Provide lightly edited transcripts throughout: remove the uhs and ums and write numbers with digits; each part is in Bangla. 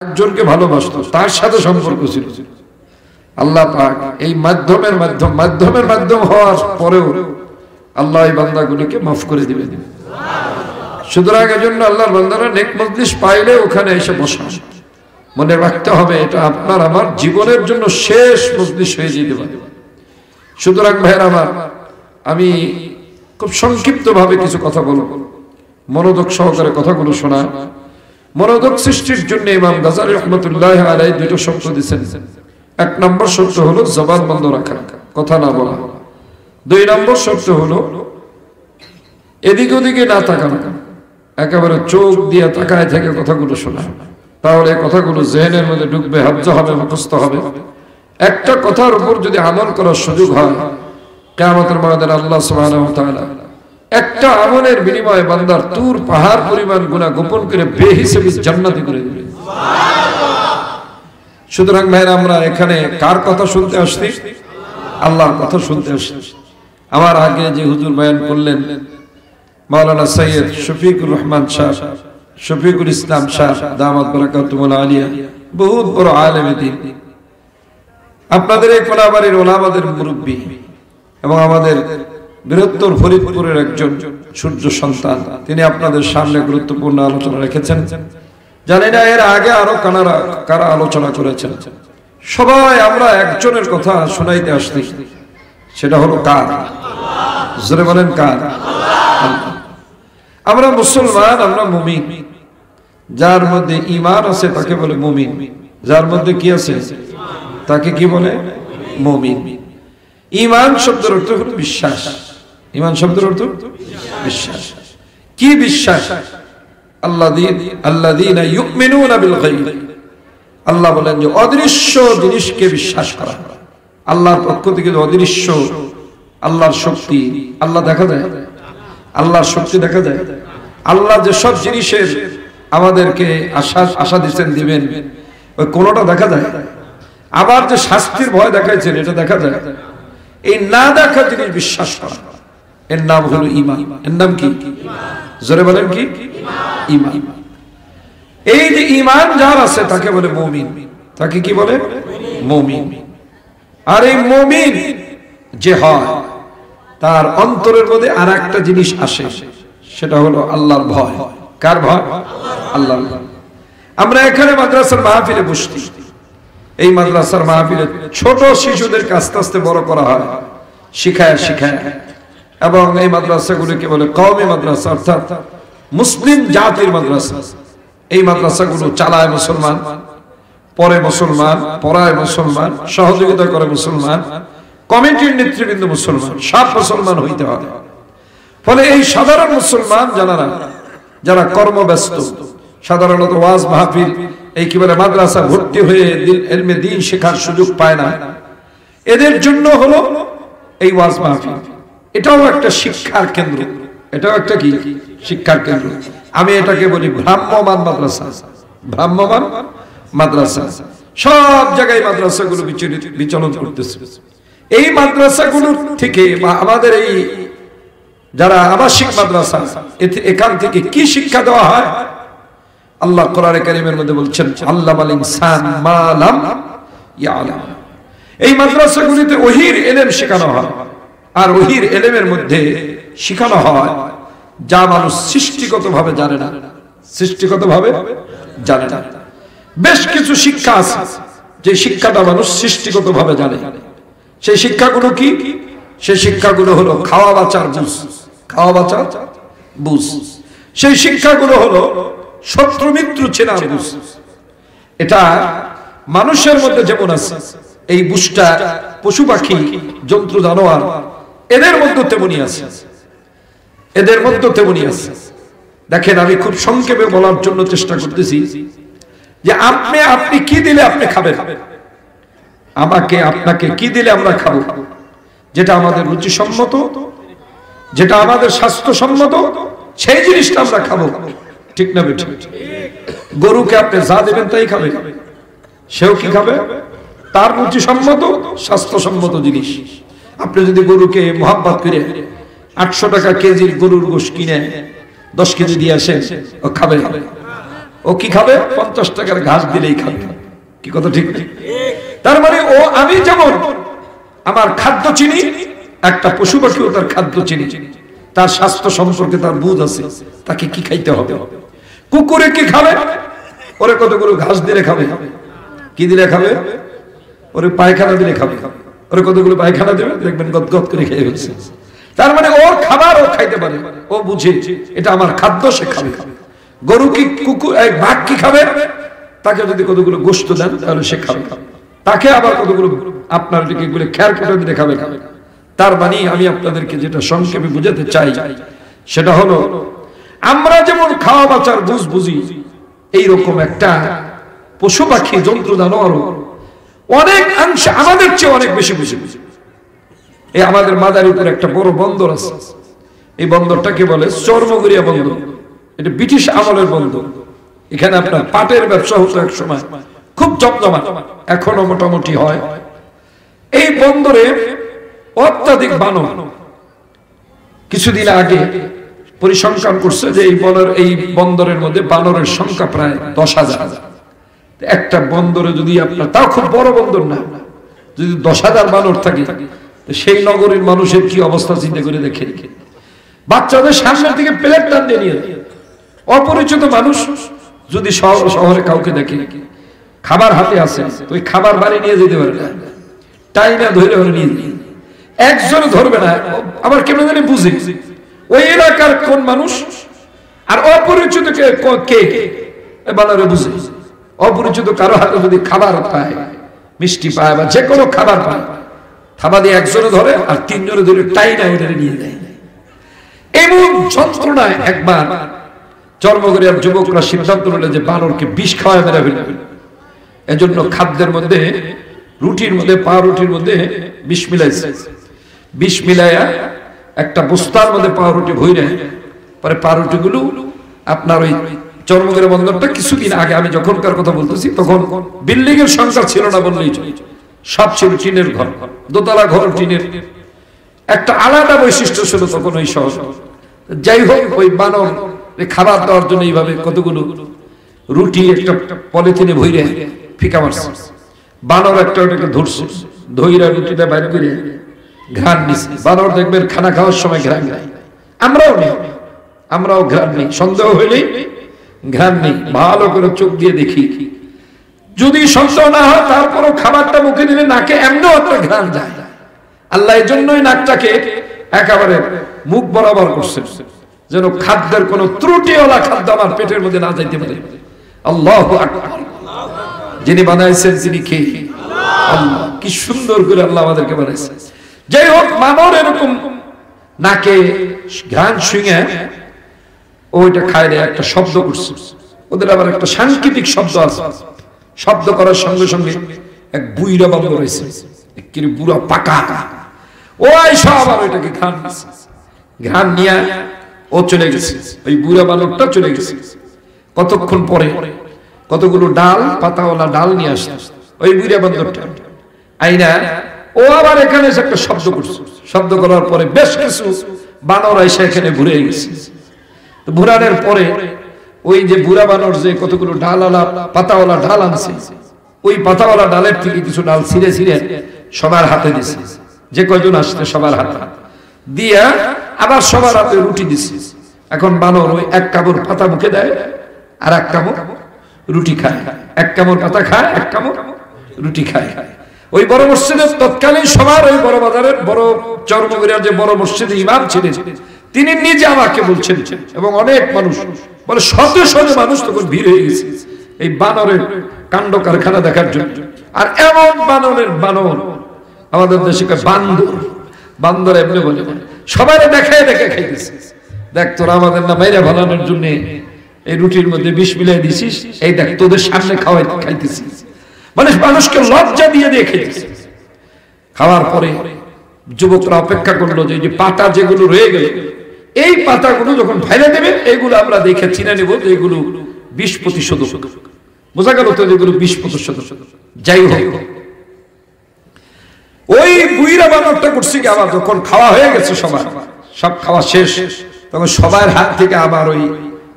একজনকে ভালোবাসতো, তার সাথে সম্পর্ক ছিল। আল্লাহ পাক এই মাধ্যমের মাধ্যম হওয়ার পরেও আল্লাহ এই বান্দাগুলোকে মাফ করে দিবেন। সুতরাং এজন্য আল্লাহর বান্দারা নেক মজলিস পাইলে ওখানে এসে বসা, মনে রাখতে হবে এটা আপনার আমার জীবনের জন্য শেষ মজলিস হয়ে যেতে পারে। সুতরাং ভাইয়ের আমার, আমি খুব সংক্ষিপ্ত ভাবে কিছু কথা বলবো, মনোযোগ সহকারে কথাগুলো শোনা। মনোযোগ সৃষ্টির জন্য ইমাম গাজালি রহমতুল্লাহ আলাইহি দুটো শর্ত দিয়েছেন। এক নম্বর শর্ত হলো জবান বন্ধ রাখা, কথা না বলা। দুই নম্বর শর্ত হলো এদিক ওদিকে না তাকানো, একেবারে চোখ দিয়ে তাকায় থেকে কথাগুলো শোনা। তাহলে কথাগুলো জেহেনের মধ্যে ঢুকবে, হাফজ হবে, মুখস্থ হবে। একটা কথার উপর যদি আমল করার সুযোগ হয়, কিয়ামতের ময়দানে আল্লাহ সুবহানাহু ওয়া তাআলা একটা আমলের বিনিময়ে বান্দার তুর পাহাড় পরিমাণ গুনাহ গোপন করে বেহিসাবি জান্নাতি করে দিবেন। সুতরাং ভাইরা, আমরা এখানে কার কথা শুনতে আসছি? আল্লাহর কথা শুনতে আসছি। আমার আগে যে হুজুর বয়ান করলেন, মাওলানা সৈয়দ শফিকুর রহমান শাহ, শফিকুল ইসলাম শাহ দামাত বারাকাতুহুল আলিয়া, বহুত বড় আলেমে দ্বীন, আপনাদের এই কোলাবাড়ির ওলামাদের মুরব্বী এবং আমাদের বৃহত্তর ফরিদপুরের একজন সূর্য সন্তান। তিনি আপনাদের সামনে গুরুত্বপূর্ণ আলোচনা রেখেছেন। জানি না এর আগে আরো কারা আলোচনা করেছেন। সবাই আমরা একজনের কথা শোনাইতে আসছি, সেটা হলো কার? জোরে বলেন কার? আমরা মুসলমান, আমরা মুমিন। যার মধ্যে ঈমান আছে তাকে বলে মুমিন। যার মধ্যে কি আছে তাকে কি বলে? মুমিন। ঈমান শব্দের অর্থ হলো বিশ্বাস। ঈমান শব্দের অর্থ বিশ্বাস। কি বিশ্বাস? আল্লাযীনা ইউমিনুনা বিল গায়ব। আল্লাহ বলেন যে অদৃশ্য জিনিসকে বিশ্বাস করা। আল্লাহর পক্ষ থেকে অদৃশ্য, আল্লাহর শক্তি, আল্লাহ দেখা যায়, আল্লাহর শক্তি দেখা যায়। আল্লাহ যে সব জিনিসের আমাদেরকে আশা দিচ্ছেন দিবেন, ওই কোনটা দেখা যায়। আবার যে শাস্তির ভয় দেখাইছেন, এটা দেখা যায়। এই না দেখা জিনিস বিশ্বাস করা, এর নাম হলো ঈমান। এর নাম কি? জোরে বলেন কি? ঈমান। এই যে ঈমান যার আছে তাকে বলে মুমিন। তাকে কি বলে? মুমিন। আর এই মুমিন যে হয়, তার অন্তরের মধ্যে আর একটা জিনিস আসে, সেটা হলো আল্লাহর ভয়। কার ভয়? আল্লাহর ভয়। আমরা এখানে মাদ্রাসার মাহফিলে বসছি। এই মাদ্রাসার মাহফিলে ছোট শিশুদেরকে আস্তে আস্তে বড় করা হয়, শিখায়। এবং এই মাদ্রাসাগুলোকে বলে কওমি মাদ্রাসা, অর্থাৎ মুসলিম জাতির মাদ্রাসা। এই মাদ্রাসাগুলো চালায় মুসলমান, পরে মুসলমান, পড়ায় মুসলমান, সহযোগিতা করে মুসলমান, কমিটির নেতৃবৃন্দ মুসলমান, সব মুসলমান হইতে হবে। ফলে এই সাধারণ মুসলমান যারা কর্মব্যস্ত, সাধারণত ওয়াজ মাহফিল, এই কি বলে মাদ্রাসা ভর্তি হয়ে ইলমে দ্বীন শেখার সুযোগ পায় না, এদের জন্য হলো এই ওয়াজ মাহফিল। এটাও একটা শিক্ষার কেন্দ্র। এটাও একটা কি? শিক্ষার কেন্দ্র। আমি এটাকে বলি ভ্রাম্যমান মাদ্রাসা। ভ্রাম্যমান মাদ্রাসা। সব জায়গায় মাদ্রাসাগুলো বিচরণ করতেছে। এই মাদ্রাসাগুলোর থেকে বা আমাদের এই যারা আবাসিক মাদ্রাসা, এখান থেকে কি শিক্ষা দেওয়া হয়? আল্লাহ কোরআনে কারীমের মধ্যে বলছেন, আল্লামাল ইনসান মা লাম ইয়ালাম। এই মাদ্রাসাগুলিতে ওহীর ইলম শেখানো হয়। আর ওহীর ইলমের মধ্যে শেখানো হয় যা মানুষ সৃষ্টিগতভাবে জানে না। সৃষ্টিগতভাবে জানে না। বেশ কিছু শিক্ষা আছে যে শিক্ষাটা মানুষ সৃষ্টিগতভাবে জানে। সেই শিক্ষাগুলো কি? সেই শিক্ষাগুলো হলো খাওয়া বাঁচার বুঝ। খাওয়া বাঁচার বুঝ। সেই শিক্ষাগুলো হলো শত্রু মিত্র চেনার বুঝ। এটা মানুষের মধ্যে যেমন আছে, এই বুঝটা পশু পাখি, জন্তু জানোয়ার, এদের মধ্যে তেমনি আছে। এদের মধ্যে তেমনি আছে। দেখেন, আমি খুব সংক্ষেপে বলার জন্য চেষ্টা করতেছি যে আপনি কি দিলে আপনি খাবেন, আমাকে আপনাকে কি দিলে আমরা খাবো, যেটা আমাদের রুচিসম্মত, যেটা আমাদের স্বাস্থ্যসম্মত, সেই জিনিসটা আমরা খাবো। ঠিক না বেঠিক? গরুকে আপনি যা দেবেন তাই খাবে, সেও কি খাবে? তার রুচিসম্মত, স্বাস্থ্যসম্মত জিনিস। আপনি যদি গরুকে মোহাব্বত করে 800 টাকা কেজির গরুর গোশত কিনে 10 কেজি দিয়ে আসেন, ও খাবে? ও কি খাবে? 50 টাকার ঘাস দিলেই খাবে। কি কথা ঠিক? তার মানে ও আমি যেমন আমার খাদ্য চিনি, একটা পশু পাখিও তার খাদ্য চিনি, তার স্বাস্থ্য সম্পর্কে তার বুঝ আছে, তাকে কি খাইতে হবে। কুকুরে কি খাবে? ওরে কতগুলো ঘাস দিলে খাবে। কি দিলে খাবে? ওরে পায়খানা দিলে খাবে। ওরে কতগুলো পায়খানা দেবে, দেখবেন গদগদ করে খেয়ে ফেলছে। তার মানে ওর খাবার ও খাইতে পারে, ও বুঝে এটা আমার খাদ্য, সে খাবে। গরু কি, কুকুর, বাঘ কি খাবে? তাকে যদি কতগুলো গোশত দেন তাহলে সে খাবে। তাকে আবার কতগুলো আপনার দিকে খেয়ার কেটে দিলে খাবে। তার মানে আমি আপনাদেরকে যেটা সংক্ষেপে বুঝাতে চাই সেটা হলো, আমরা যেমন খাওয়া বাঁচার বুঝ বুঝি, এইরকম একটা পশু পাখি জন্তু জানোয়ার অনেক অংশে আমাদের চেয়ে অনেক বেশি বুঝে। এই আমাদের মাদারীপুরে একটা বড় বন্দর আছে, এই বন্দরটাকে বলে চর্মগুড়িয়া বন্দর। এটা ব্রিটিশ আমলের বন্দর। এখানে আপনার পাটের ব্যবসা হতো এক সময়, খুব জমজমাট, এখনো মোটামুটি হয়। এই বন্দরে অত্যাধিক বানর। কিছুদিন আগে পরিসংখ্যান করছে যে এই বন্দরের মধ্যে বানরের সংখ্যা প্রায় 10,000। একটা বন্দরে যদি আপনার, তাও খুব বড় বন্দর না, যদি 10,000 বানর থাকে, সেই নগরীর মানুষের কি অবস্থা চিন্তা করে দেখে। বাচ্চাদের সামনের দিকে প্লেট টান দিয়ে নিয়ে যায়। অপরিচিত মানুষ যদি শহরে কাউকে দেখে খাবার হাতে আছে, ওই খাবার বাড়ি নিয়ে যেতে পারে না, টাই না ধরে নিয়ে যায়। একজন ধরবে না, আবার কেমন জানি বুঝে ওই এলাকার কোন মানুষ আর অপরিচিত কে বানরে বুঝে। অপরিচিত কারো হাতে যদি খাবার পায়, মিষ্টি পায় বা যে কোনো খাবার পায়, থাবা দিয়ে একজনে ধরে আর 3 জনে ধরে টাই না ওদের নিয়ে যায়। এমন যন্ত্রণায় একবার চর্মগুড়িয়ার যুবকরা সিদ্ধান্ত নিল যে বানরকে বিষ খাওয়ায় মেরে ফেলবে। এজন্য খাদ্যের মধ্যে, রুটির মধ্যে, পাউরুটির মধ্যে বিষ মিলাইছে। বিষ মিলাইয়া একটা বস্তার মধ্যে পাউরুটি ভইরে, পরে পাউরুটিগুলো আপনার ওই চর্মগুড়িয়া বন্দরটা কিছুদিন আগে, আমি যখনকার কথা বলতেছি তখন বিল্ডিং এর সংখ্যা ছিল না বললেই চলে, সব ছিল টিনের ঘর, দোতলা ঘর টিনের। একটা আলাদা বৈশিষ্ট্য ছিল তখন ওই শহর। যাই হোক, ওই বানর খাবার দেওয়ার জন্য এইভাবে কতগুলো রুটি একটা পলিথিনে ভইরে ফিকা মারছে। বানর একটা ওটাকে ধরছে, ধইরা রুটিটা বাইর করে ঘ্রাণ নিছে। বানর দেখবেন খানা খাওয়ার সময় ঘ্রাণ নেই, আমরাও ঘ্রাণ নেই, সন্দেহ হইলেই ঘ্রাণ নেই। ভালো করে চোখ দিয়ে দেখি, যদি সন্দেহ না হয় তারপরও খাবারটা মুখে দিলে নাকে এমনও একটা ঘ্রাণ যায়। আল্লাহ এই জন্যই নাকটাকে একেবারে মুখ বরাবর করছে, যেন খাদ্যের কোন ত্রুটিওয়ালা খাদ্য আমার পেটের মধ্যে না যাইতে পারে। আল্লাহু আকবার। যিনি বানাইছেন তিনি কে? আল্লাহ। কি সুন্দর করে আল্লাহ আমাদেরকে বানাইছেন। যাই হোক, বানর এরকম নাকে ঘ্রাণ শুঙে ওইটা খায় রে, একটা শব্দ করছে। ওদের আবার একটা সাংকেতিক শব্দ আছে, শব্দ করার সঙ্গে সঙ্গে এক বুইরা বান্দর রয়েছে, কি বুড়া পাকা, ওই সব আর ওইটাকে ঘ্রাণ নিয়ে ও চলে গেছে। ওই বুড়া বানরটা চলে গেছে। কতক্ষণ পরে কতগুলো ডাল, পাতাওয়ালা ডাল নিয়ে আসে ওই বুড়া বান্দরটা আইনা, ও আবার এখানে একটা শব্দ করছে। শব্দ করার পরে বেশ কিছু বানর এসে এখানে ঘুরে গেছে। ঘুরানোর পরে ওই যে বুড়া বানর যে কতগুলো ডালওয়ালা, পাতাওয়ালা ডাল আনছে, ওই পাতাওয়ালা ডালের থেকে কিছু ডাল ছিঁড়ে ছিঁড়ে সবার হাতে দিছে। যে কয়জন আসছে সবার হাতে দিয়া আবার সবার হাতে রুটি দিছে। এখন বানর ওই এক কামড় পাতা মুখে দেয় আর এক কামড় রুটি খায়, এক কামড় পাতা খায়, এক কামড় রুটি খায়। ওই বড় মসজিদের তৎকালীন সবার, ওই বড় বাজারের বড় চর্মগুড়িয়ার যে বড় মসজিদে ইমাম ছিলেন, তিনি নিজে আমাকে বলছেন, এবং অনেক মানুষ বলে শত শত মানুষ তখন ভিড় হয়ে গেছে এই বানরের কাণ্ড কারখানা দেখার জন্য। আর এমন বানর আমাদের দেশে বান্দর, বান্দর এমনি বলে সবাই দেখায় দেখে খাইতেছে। দেখ তোরা আমাদের না মাইরা ভালানোর জন্য এই রুটির মধ্যে বিষ মিলাই দিছিস, এই দেখ তোদের সামনে খাইতেছিস। মানে মানুষকে লজ্জা দিয়ে দিয়ে খেতেছে। খাওয়ার পরে যুবকরা অপেক্ষা করলো যে পাতা যেগুলো রয়ে গেল, এই পাতাগুলো যখন ফেলে দেবে, এগুলো আমরা দেখে চিনে নেব যে এগুলো 20%। বোঝা গেল তো যেগুলো 20%। যাই হোক, ওই বুইরা বানরটা করছে কি, আবার যখন খাওয়া হয়ে গেছে, সব খাওয়া শেষ, তখন সবার হাত থেকে আবার ওই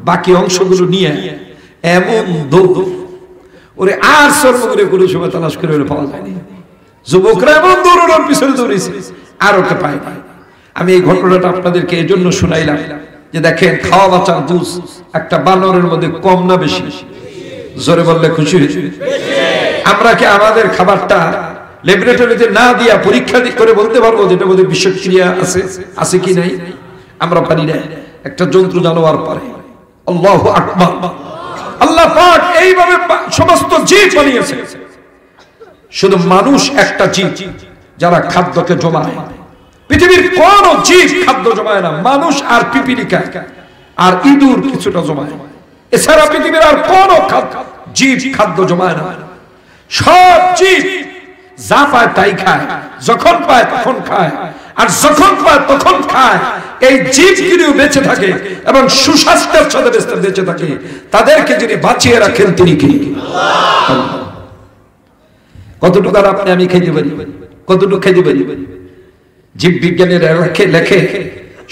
বাকি অংশগুলো নিয়ে এমন দৌড়, ওরে আর সর্বগুলো কোনো সময় তালাশ করে পাওয়া যায়নি। যুবকরা এমন দৌড়ানোর পিছনে দৌড়েছে, আর ওকে পায় না। আমি এই ঘটনাটা আপনাদেরকে এই জন্য শুনাইলাম যে দেখেন, খাওয়া বাঁচার দুধ একটা বানরের মধ্যে কম না বেশি? জোরে বললে খুশি হয়েছে। আমরা কি আমাদের খাবারটা ল্যাবরেটরিতে না দিয়া পরীক্ষা করে বলতে পারবো যেটা মধ্যে বিষক্রিয়া আছে কি নাই? আমরা পারি না। একটা জন্তু জানোয়ার পারে। আল্লাহু আকবার। আল্লাহ পাক এইভাবে সমস্ত জীব বানিয়েছে। শুধু মানুষ একটা জীব যারা খাদ্যকে জমায়। পৃথিবীর কোন জীব খাদ্য জমায় না, মানুষ আর পিপিলিকা আর ইঁদুর কিছুটা জমায়। এছাড়া পৃথিবীর আর কোন জীব খাদ্য জমায় না। সব জীব যা পায় তাই খায়, যখন পায় তখন খায়, আর যখন পায় তখন খায়। এই জীবগুলো বেঁচে থাকে এবং সুস্বাস্থ্যের সাথে বেঁচে থাকে। তাদেরকে যিনি বাঁচিয়ে রাখেন তিনি কি? কতটুকু আর আপনি আমি খাইতে পারি? কতটুকু খাইতে পারি? জীব বিজ্ঞানীরা লেখে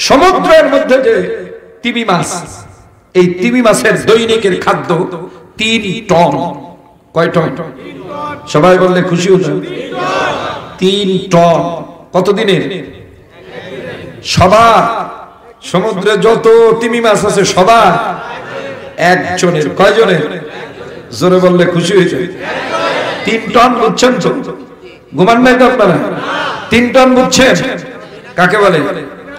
সমুদ্রের মধ্যে যে তিমি মাছ, এই তিমি মাছের দৈনিকের খাদ্য 3 টন। কয় টন? সবাই বললে খুশি হতো। 3 টন। কতদিনের? সবার সমুদ্রে যত তিমি মাছ আছে সবার একজনের। কয়জনের? জোরে বললে খুশি হয়েছে। 3 টন বুঝছেন তো? ঘুমান নাই তো আপনারা? 3 টন বুঝছেন কাকে বলে?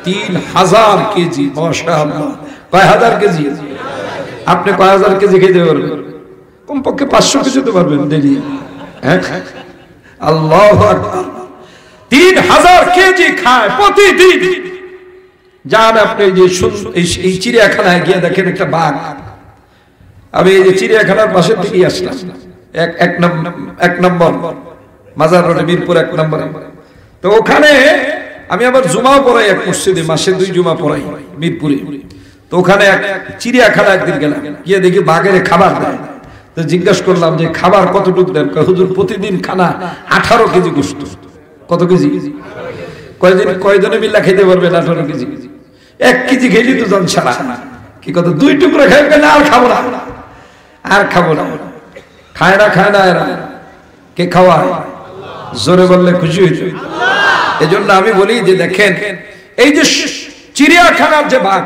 3000 কেজি। মাশাআল্লাহ। কয় হাজার কেজি? আপনি কয় হাজার কেজি খেতে পারবেন? কমপক্ষে 500 কেজি তো পারবেন ডেইলি। হ্যাঁ, আল্লাহু আকবার। 3000 কেজি খায় প্রতিদিন। যান আপনি যে এই চিড়িয়াখানায় গিয়ে দেখেন একটা বাঘ। আমি এই যে চিড়িয়াখানার পাশে থেকে আসলাম, এক নম্বর মাজার রোডে, মিরপুর 1 নম্বরে। তো ওখানে আমি আবার জুমা পড়াই এক মসজিদে, মাসে 2 জুমা পড়াই মিরপুরে। তো ওখানে এক চিড়িয়াখানা একদিন গেলাম, গিয়ে দেখি বাঘের খাবার দেয়। তো জিজ্ঞাসা করলাম যে খাবার কতটুকু দেন? হুজুর প্রতিদিন খানা 18 কেজি গোশত। কত কেজি? কয়জনে মিল্লা খেতে পারবেন 18 কেজি? 1 কেজি খেলি তো জন ছাড়া। কি কথা? 2 টুকরো খাইবে না, আর খাবো না, আর খাবো না। খায় না এরা। কে খাওয়ায়? জোরে বললে খুশি হয়েছে। এজন্য আমি বলি যে দেখেন, এই যে চিড়িয়াখানার যে বাঘ,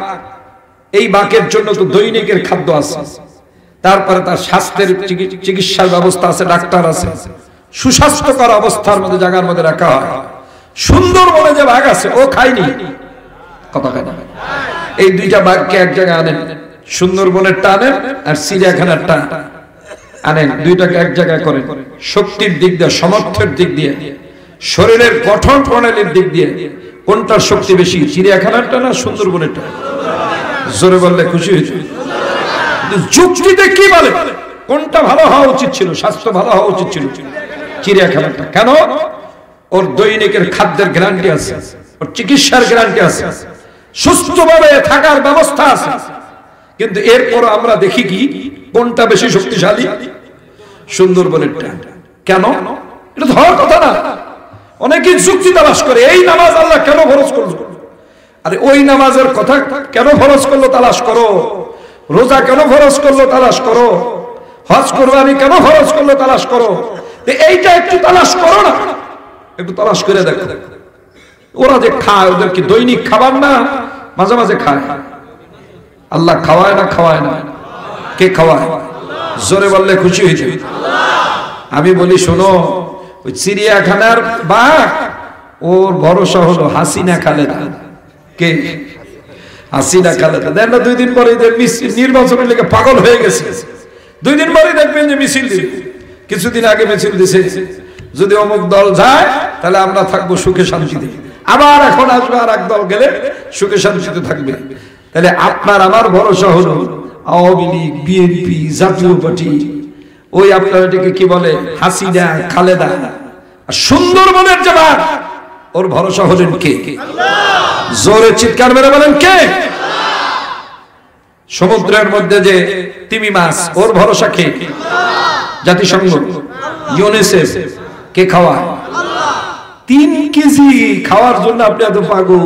এই বাঘের জন্য তো দৈনিকের খাদ্য আছে, তারপরে তার স্বাস্থ্যের চিকিৎসার ব্যবস্থা আছে, ডাক্তার আছে, সুস্বাস্থ্যকর অবস্থার মধ্যে জায়গার মধ্যে রাখা হয়। সুন্দরবনে যে বাঘ আছে ও খায়নি, কথা খায় না। এই 2টা বাঘকে এক জায়গায় আনেন, সুন্দরবনেরটা আনেন আর চিড়িয়াখানারটা আনেন, 2টাকে এক জায়গায় করেন। শক্তির দিক দিয়ে, সামর্থ্যের দিক দিয়ে, শরীরের গঠন প্রণালীর দিক দিয়ে কোনটার শক্তি বেশি? চিড়িয়াখানারটা না সুন্দরবনেরটা? জোরে বললে খুশি হয়েছে। যুক্তিতে কি বলে কোনটা ভালো হওয়া উচিত ছিল? স্বাস্থ্য ভালো হওয়া উচিত ছিল চিড়িয়াখানাটা। কেন? ওর দৈনিকের খাদ্যের গ্যারান্টি আছে, ওর চিকিৎসার গ্যারান্টি আছে, সুস্থভাবে থাকার ব্যবস্থা আছে। কিন্তু এরপর আমরা দেখি কি কোনটা বেশি শক্তিশালী? সুন্দরবনেরটা। কেন? এটা তো হওয়ার কথা না। অনেকে যুক্তি তালাশ করে, এই নামাজ আল্লাহ কেন ফরজ করলো? আরে ওই নামাজের কথা কেন ফরজ করলো তালাশ করো। রোজা কেন ফরজ করলো তালাশ করো। হজ কুরবানি কেন ফরজ করলো তালাশ করো। এইটা একটু তালাশ করো না, একটু তালাশ করে দেখো। ওরা যে খায়, ওদের কি দৈনিক খাবার না মাঝে মাঝে খায়? আল্লাহ খাওয়ায় না? খাওয়ায় না? কে খাওয়ায়? জোরে বললে খুশি হয়েছে। আমি বলি শোনো, ওই চিড়িয়াখানার বাঘ, ওর ভরসা হলো হাসিনা খালেদা। কে? হাসিনা খালেদা। দেন না 2 দিন পরে নির্বাচনের লেগে পাগল হয়ে গেছে। 2 দিন পরে দেখবেন যে মিছিল দিবে। কিছুদিন আগে মিছিল দিছে, যদি অমুক দল যায় তাহলে আমরা থাকবো সুখে শান্তিতে। আবার এখন আসবে আর এক দল গেলে সুখে শান্তিতে থাকবে। তাহলে আপনার আমার ভরসা হলো আওয়ামী লীগ, বিএনপি, জাতীয় পার্টি, ওই আপনার এটাকে কি বলে, হাসিনা খালেদা। আর সুন্দরবনের যে বাঘ, ওর ভরসা হলেন কে? জোরে চিৎকার মেরে বলেন কে? সমুদ্রের মধ্যে যে তিমি মাছ, ওর ভরসা কে? জাতিসংঘ, ইউনিসেফ। কে খাওয়ায়? 3 কেজি খাওয়ার জন্য আপনি এত পাগল।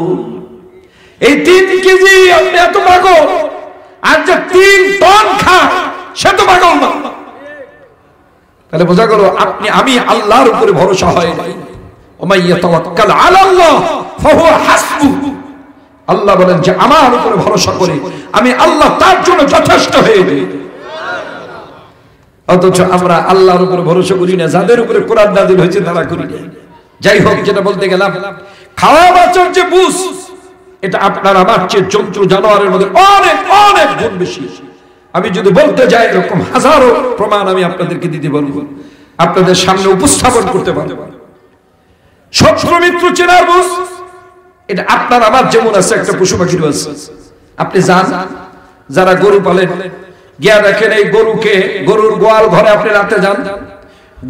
এই 3 কেজি আপনি এত পাগল। আর যে 3 টন খায়, সে তো পাগল না। তাহলে বোঝা গেল আপনি আমি আল্লাহর উপরে ভরসা হয় নাই। ওমাই ইয়াতাওয়াক্কাল আলাল্লাহ ফাহুয়া হাসবুহু, আল্লাহ বলেন যে আমার উপরে ভরসা করে আমি আল্লাহ তার জন্য যথেষ্ট হয়ে যাই। অথচ আমরা আল্লাহর উপরে ভরসা করি না, যাদের উপরে কোরআন নাযিল হয়েছে তারা করি না। যাই হোক, যেটা বলতে গেলাম, খাওয়া বাঁচার যে বুঝ, এটা আপনার আমার চেয়ে জন্তু জানোয়ারের মধ্যে অনেক অনেক গুণ বেশি। আমি যদি বলতে যাই এরকম হাজারো প্রমাণ আমি আপনাদেরকে দিতে পারবো, আপনাদের সামনে উপস্থাপন করতে পারবো। শত্রু মিত্র চেনার বুঝ, এটা আপনার আমার যেমন আছে একটা পশু পাখিরও আছে। আপনি যান, যারা গরু পালেন, গিয়া দেখেন এই গরুকে, গরুর গোয়াল ঘরে আপনি রাতে যান,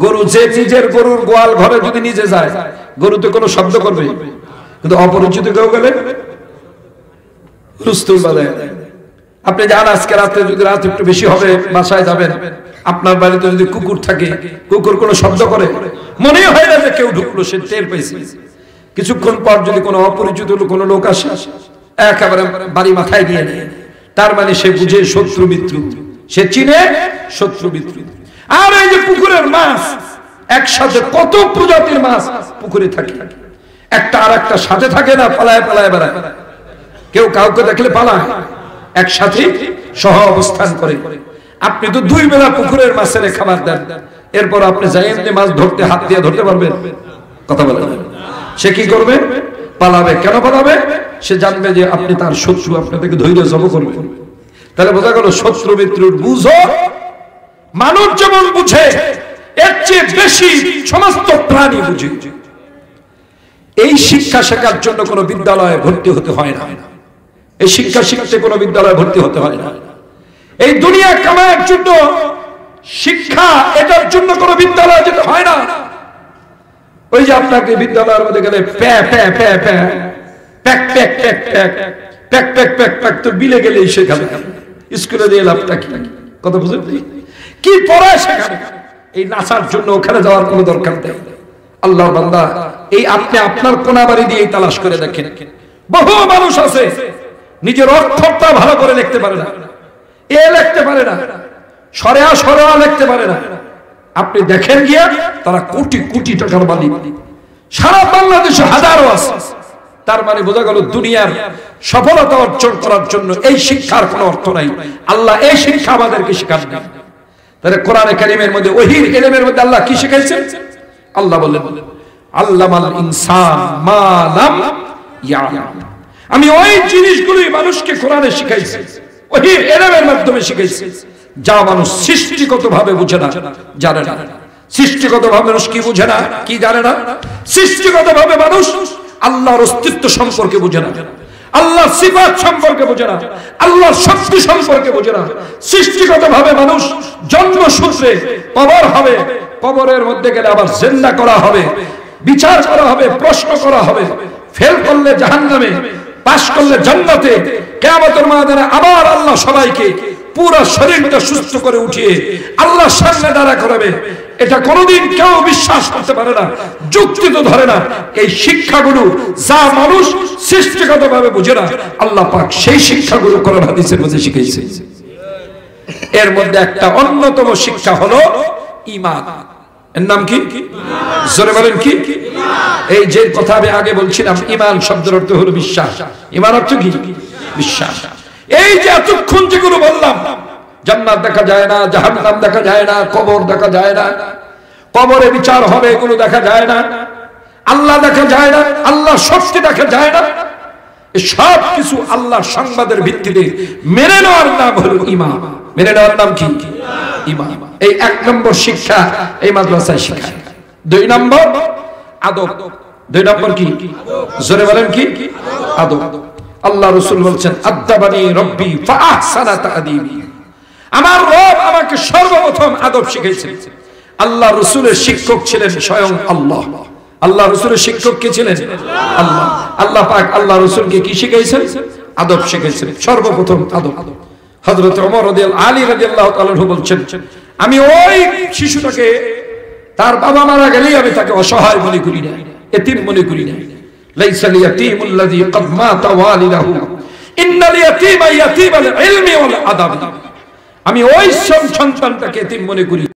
গরু যে নিজের গরুর গোয়াল ঘরে যদি নিজে যায়, গরুতে কোনো শব্দ করবে, কিন্তু অপরিচিত কেউ গেলে রুস্তুল বাজায়। আপনি যান আজকে রাতে, যদি রাত একটু বেশি হবে বাসায় যাবেন, আপনার বাড়িতে যদি কুকুর থাকে, কুকুর কোনো শব্দ করে, মনে হয় না যে কেউ ঢুকলো, সে টের পেয়েছে। কিছুক্ষণ পর যদি কোনো অপরিচিত কোনো লোক আসে, একেবারে বাড়ি মাথায় নিয়ে নেয়, তার মানে সে বুঝে শত্রু মিত্র, সে চিনে শত্রু মিত্র। আর এই যে পুকুরের মাছ, একসাথে কত প্রজাতির মাছ পুকুরে থাকে, একটা আর একটা সাথে থাকে না, পালায় পালায় বেড়ায়, কেউ কাউকে দেখলে পালায়, একসাথে সহ অবস্থান করে। আপনি তো দুই বেলা পুকুরের মাছের খাবার দেন, এরপর আপনি যাই এমনি মাছ ধরতে হাত দিয়ে ধরতে পারবেন? কথা বলেন। সে কি করবে? পালাবে। কেন পালাবে? সে জানবে যে আপনি তার শত্রু, আপনাদেরকে ধৈর্য জব করবে। তাহলে বোঝা গেল শত্রু মিত্রর বুঝো মানুষ যেমন বুঝে, এর চেয়ে বেশি সমস্ত প্রাণী বুঝে। এই শিক্ষা শেখার জন্য কোনো বিদ্যালয়ে ভর্তি হতে হয় না, এই শিক্ষা শিখতে কোনো বিদ্যালয়ে ভর্তি হতে হয় না। এই দুনিয়া কামায়ের জন্য শিক্ষা, এটার জন্য কোনো বিদ্যালয়ে যেতে হয় না। ওই যে আপনাকে বিদ্যালয়ের মধ্যে গেলে প্যা প্যা প্যা প্যা pack pack pack pack pack pack pack pack, তো বিলে গেলেই শেখাবে। স্কুলে দিয়ে লাভটা কি? কথা বুঝেন কি পড়ায় সেখানে? এই নাচার জন্য ওখানে যাওয়ার কোনো দরকার নেই। আল্লাহর বান্দা, এই আপনি আপনার কোনা বাড়ি দিয়ে তালাশ করে দেখেন, বহু মানুষ আছে নিজের অক্ষরটা ভালো করে লিখতে পারে না, এ লিখতে পারে না, সরেয়া সরেয়া লিখতে পারে না। আপনি দেখেন গিয়া তারা কোটি কোটি টাকার মালিক, সারা বাংলাদেশে হাজারো আছে। তার মানে বোঝা গেল দুনিয়ার সফলতা অর্জন করার জন্য এই শিক্ষার কোনো অর্থ নাই। আল্লাহ এই শিক্ষা আমাদেরকে শিখান না। তাহলে কোরআনে কারীমের মধ্যে ওহীর ইলমের মধ্যে আল্লাহ কি শিখাইছেন? আল্লাহ বলেন আল্লামাল ইনসান মা লাম ইয়ালাম। আমি ওই জিনিসগুলোই মানুষকে কোরআনে শিখাইছি, ওহীর ইলমের মাধ্যমে শিখাইছি, যা মানুষ সৃষ্টিগতভাবে বুঝে না, জানে না। সৃষ্টিগতভাবে মানুষ কি বুঝে না, কি জানে না? সৃষ্টিগতভাবে মানুষ আল্লাহর অস্তিত্ব সম্পর্কে বুঝে না, আল্লাহর সিফাত সম্পর্কে বুঝে না, আল্লাহর শক্তি সম্পর্কে বুঝে না। সৃষ্টিগতভাবে মানুষ জন্মসূত্রে কবর হবে, কবরের মধ্যে গেলে আবার জিন্দা করা হবে, বিচার করা হবে, প্রশ্ন করা হবে, ফেল করলে জাহান্নামে, পাস করলে জান্নাতে, কিয়ামতের ময়দানে আবার আল্লাহ সবাইকে পুরো শরীরটা সুস্থ করে উঠিয়ে আল্লাহর সামনে দাঁড়া করাবে। এটা কোনোদিন কেউ বিশ্বাস করতে পারে না, যুক্তি তো ধরে না। এই শিক্ষাগুলো যা মানুষ সৃষ্টিগতভাবে বুঝে না, আল্লাহ পাক সেই শিক্ষাগুলো কোরআন হাদিসের মধ্যে শিখিয়েছে। এর মধ্যে একটা অন্যতম শিক্ষা হলো ঈমান। এর নাম কি? জোরে বলেন কি? এই যে কথা আমি আগে বলছিলাম, ঈমান শব্দের অর্থ হলো বিশ্বাস। ঈমান অর্থ কি? বিশ্বাস। এই যে এতক্ষণ যেগুলো বললাম, জান্নাত দেখা যায় না, জাহান্নাম দেখা যায় না, কবর দেখা যায় না, কবরে বিচার হবে এগুলো দেখা যায় না, আল্লাহ দেখা যায় না, আল্লাহর শক্তি দেখা যায় না, এই সব কিছু আল্লাহর সংবাদের ভিত্তিতে মেনে নেওয়ার নাম হলো ঈমান। মেনে নেওয়ার নাম কি? ঈমান। এই এক নম্বর শিক্ষা এই মাদ্রাসায় শেখায়। দুই নম্বর আদব। দুই নম্বর কি? জোরে বলেন কি? আদব। আল্লাহ রাসূল বলছেন আদাবানি রব্বি ফাআহসানা তা'দীবি। আমার রব আমাকে সর্বপ্রথম আদব শিখিয়েছেন। আল্লাহ রাসূলের শিক্ষক ছিলেন স্বয়ং আল্লাহ। আল্লাহ রাসূলের শিক্ষক কে ছিলেন? আল্লাহ। আল্লাহ পাক আল্লাহ রাসূলকে কি শিখিয়েছেন? আদব শিখিয়েছেন। সর্বপ্রথম আদব। হযরত ওমর আলী রাদিয়াল্লাহু তাআলা বলছেন, আমি ওই শিশুটাকে তার বাবা মারা গেলেই আমি তাকে অসহায় মনে করি না, এতিম মনে করি না। লাইসাল ইয়াতীমুল্লাযী ক্বাদ মাতা ওয়ালিদাহু ইন্নাল ইয়াতীমা ইয়াতীমাল ইলমি ওয়াল আদাব। আমি ওই সব সন্তানটাকে এতিম মনে করি।